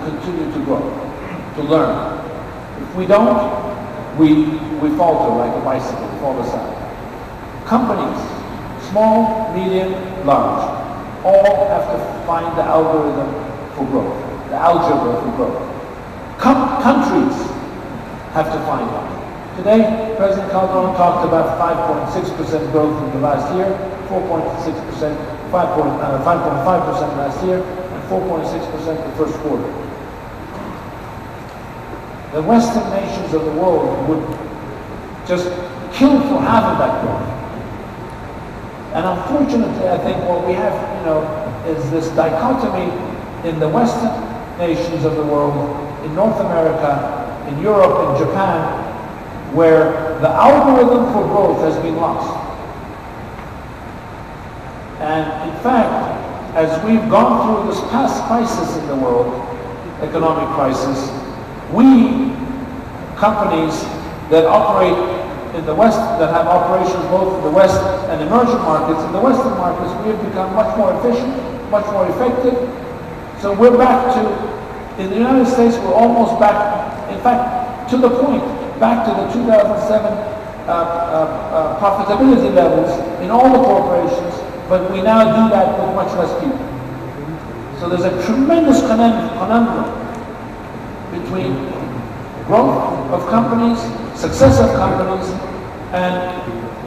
continue to grow, to learn. If we don't, we falter like a bicycle, fall aside. Companies, small, medium, large, all have to find the algorithm for growth, the algebra for growth. Countries have to find one. Today, President Calderon talked about 5.6% growth in the last year, 4.6%, 5.5% last year, and 4.6% the first quarter. The Western nations of the world would just kill for having that growth. And unfortunately, I think what we have, is this dichotomy in the Western nations of the world, in North America, in Europe, in Japan, where the algorithm for growth has been lost. And in fact, as we've gone through this past crisis in the world, economic crisis, we, companies that operate in the West, that have operations both in the West and emerging markets, in the Western markets, we have become much more efficient, much more effective. So we're back to, in the United States, we're almost back, in fact, to the point, back to the 2007 profitability levels in all the corporations, but we now do that with much less people. So there's a tremendous conundrum between growth of companies, success of companies, and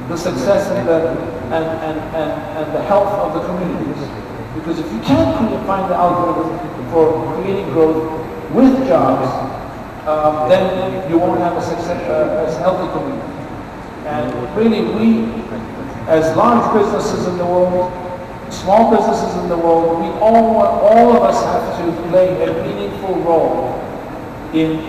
the success and the health of the communities. Because if you can't find the algorithm for creating growth with jobs, then you won't have a healthy community. And really, we, as large businesses in the world, small businesses in the world, all of us have to play a meaningful role in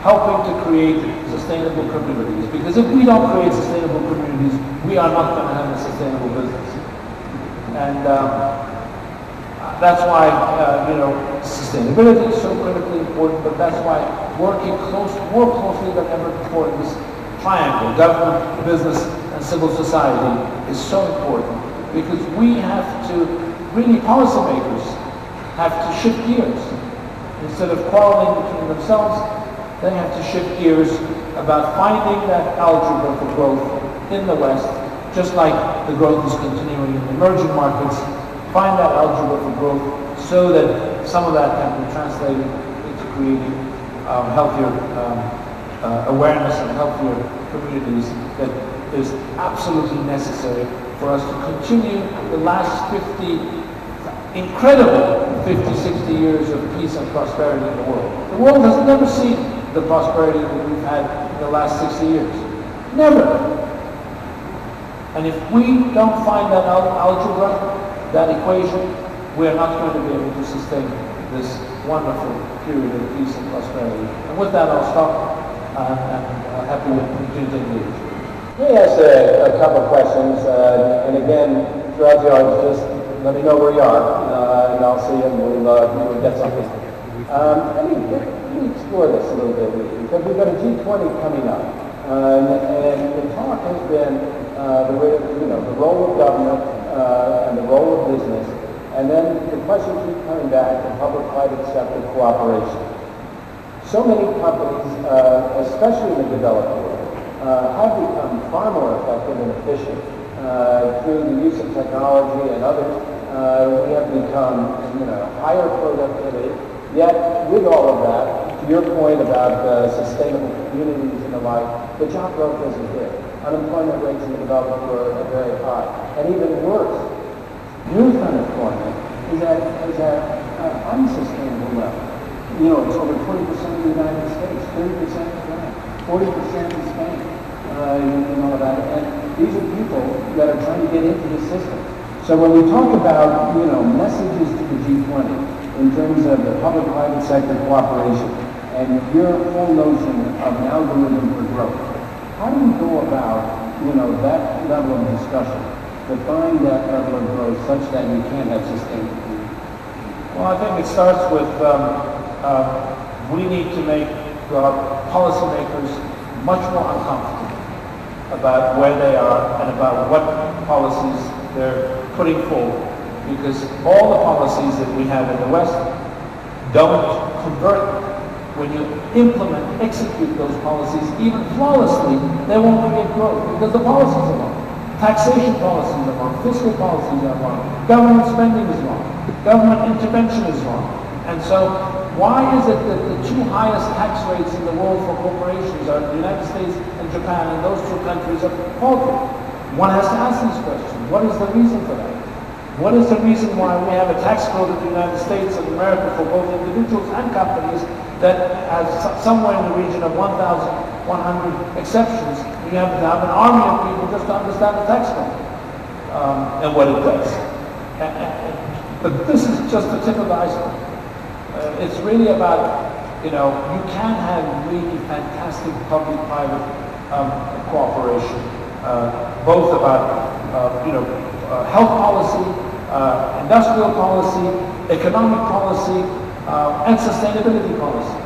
helping to create sustainable communities. Because if we don't create sustainable communities, we are not going to have a sustainable business. And that's why, sustainability is so critically important, but that's why working more closely than ever before in this triangle, government, business, and civil society is so important. Because we have to, really policymakers have to shift gears. Instead of quarreling between themselves, they have to shift gears about finding that algebra for growth in the West, just like the growth is continuing in emerging markets. Find that algebra for growth so that some of that can be translated into creating healthier awareness and healthier communities that is absolutely necessary for us to continue the last 60 years of peace and prosperity in the world. The world has never seen the prosperity that we've had in the last 60 years. Never. And if we don't find that algebra, that equation, we are not going to be able to sustain this wonderful period of peace and prosperity. And with that, I'll stop, and I'm happy to continue to engage. Let me ask a couple of questions, and again, throughout the audience, just let me know where you are, and I'll see you, and we'll get something. Let me explore this a little bit with you, because we've got a G20 coming up, and the talk has been the role of government and the role of business, and then the question keeps coming back to public-private sector cooperation. So many companies, especially in the developed world, have become far more effective and efficient through the use of technology and others. We have become, higher productivity. Yet, with all of that, to your point about sustainable communities and the like, the job growth isn't there. Unemployment rates in the developed world are very high. And even worse, youth unemployment is at unsustainable level. It's over 20% in the United States, 30% in France, 40% in Spain, and all of that. And these are people that are trying to get into the system. So when we talk about, messages to the G20 in terms of the public-private sector cooperation and your whole notion of an algorithm for growth, how do you go about, that level of discussion to find that level of growth such that you can have sustainability? Well, I think it starts with we need to make policymakers much more uncomfortable about where they are and about what policies they're putting forward. Because all the policies that we have in the West don't convert, when you implement, execute those policies, even flawlessly, they won't create growth because the policies are wrong. Taxation policies are wrong, fiscal policies are wrong, government spending is wrong, government intervention is wrong. And so, why is it that the two highest tax rates in the world for corporations are the United States and Japan, and those two countries are faulty? One has to ask these questions. What is the reason for that? What is the reason why we have a tax code in the United States and America for both individuals and companies that has somewhere in the region of 1,100 exceptions? You have to have an army of people just to understand the tax code and what it does. But this is just the tip of the iceberg. It's really about, you can have really fantastic public-private cooperation, both about, health policy, industrial policy, economic policy, and sustainability policy.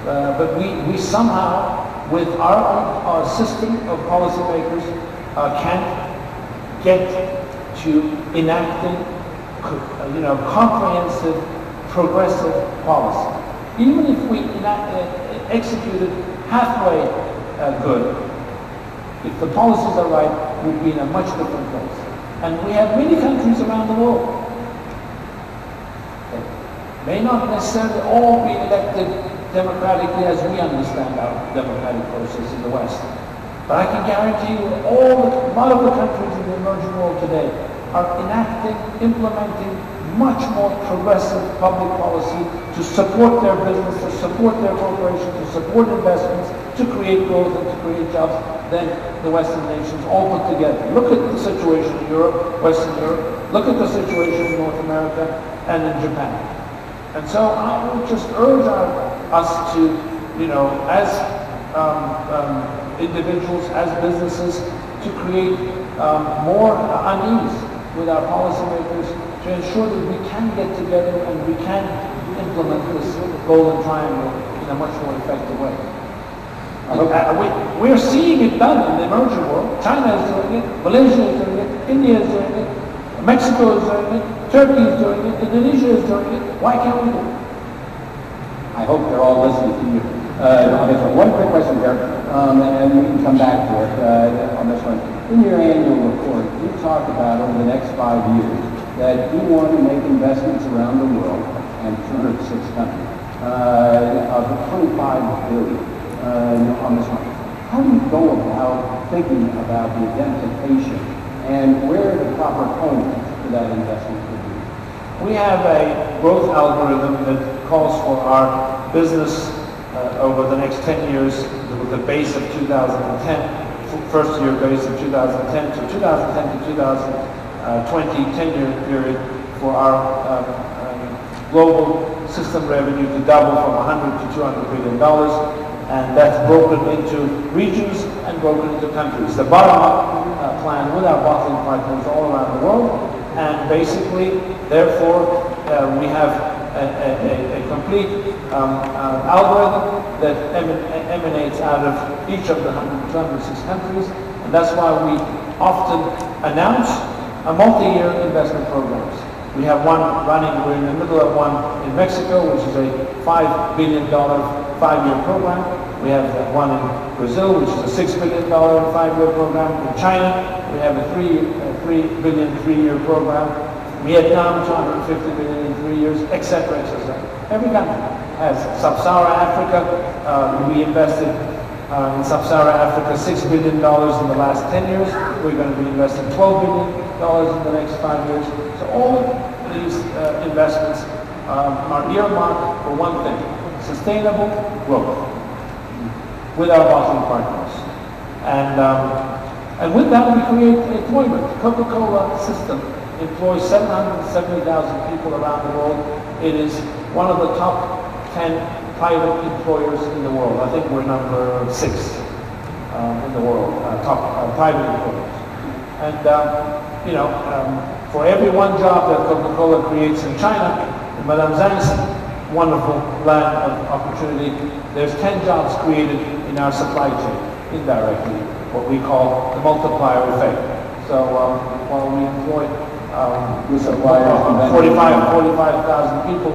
But we somehow, with our system of policymakers, can't get to enacting, comprehensive, progressive policy. Even if we execute it halfway good, if the policies are right, we'll be in a much different place. And we have many countries around the world that may not necessarily all be elected democratically as we understand our democratic process in the West. But I can guarantee you a lot of the countries in the emerging world today are enacting, implementing much more progressive public policy to support their business, to support their corporations, to support investments, to create growth and to create jobs than the Western nations all put together. Look at the situation in Europe, Western Europe. Look at the situation in North America and in Japan. And so I would just urge us to, as individuals, as businesses, to create more unease with our policymakers to ensure that we can get together and we can implement this golden triangle in a much more effective way. We're seeing it done in the emerging world. China is doing it, Malaysia is doing it, India is doing it, Mexico is doing it, Turkey is doing it, Indonesia is doing it. Why can't we do it? I hope they're all listening to you. Okay, so one quick question here, and we can come back to it on this one. In your annual report, you talk about over the next 5 years that you want to make investments around the world, and 206 countries, of $25 billion on this one. How do you go about thinking about the identification and where the proper home for that investment would be? We have a growth algorithm that calls for our business over the next 10 years with the base of 2010, first year base of 2010 to 2010 to 2020, 10-year period for our global system revenue to double from $100 to $200 billion, and that's broken into regions and broken into countries. The bottom-up plan with our bottling partners all around the world, and basically, therefore, we have a complete algorithm that emanates out of each of the 106 countries, and that's why we often announce a multi-year investment programs. We have one running, we're in the middle of one in Mexico, which is a $5 billion 5-year program. We have one in Brazil, which is a $6 billion 5-year program. In China, we have a $3 billion 3-year program. Vietnam, $250 billion in 3 years, etc., etc. Every country has. Sub-Saharan Africa, we invested in Sub-Saharan Africa $6 billion in the last 10 years. We're going to be investing $12 billion in the next 5 years. So all of these investments are earmarked for one thing: sustainable growth with our bottling partners. And with that, we create employment. Coca-Cola system employs 770,000 people around the world. It is one of the top 10 private employers in the world. I think we're number 6 in the world, top private employers. And for every one job that Coca-Cola creates in China, in Madame Zhang's wonderful land of opportunity, there's 10 jobs created in our supply chain, indirectly, what we call the multiplier effect. So while we employ 45,000 people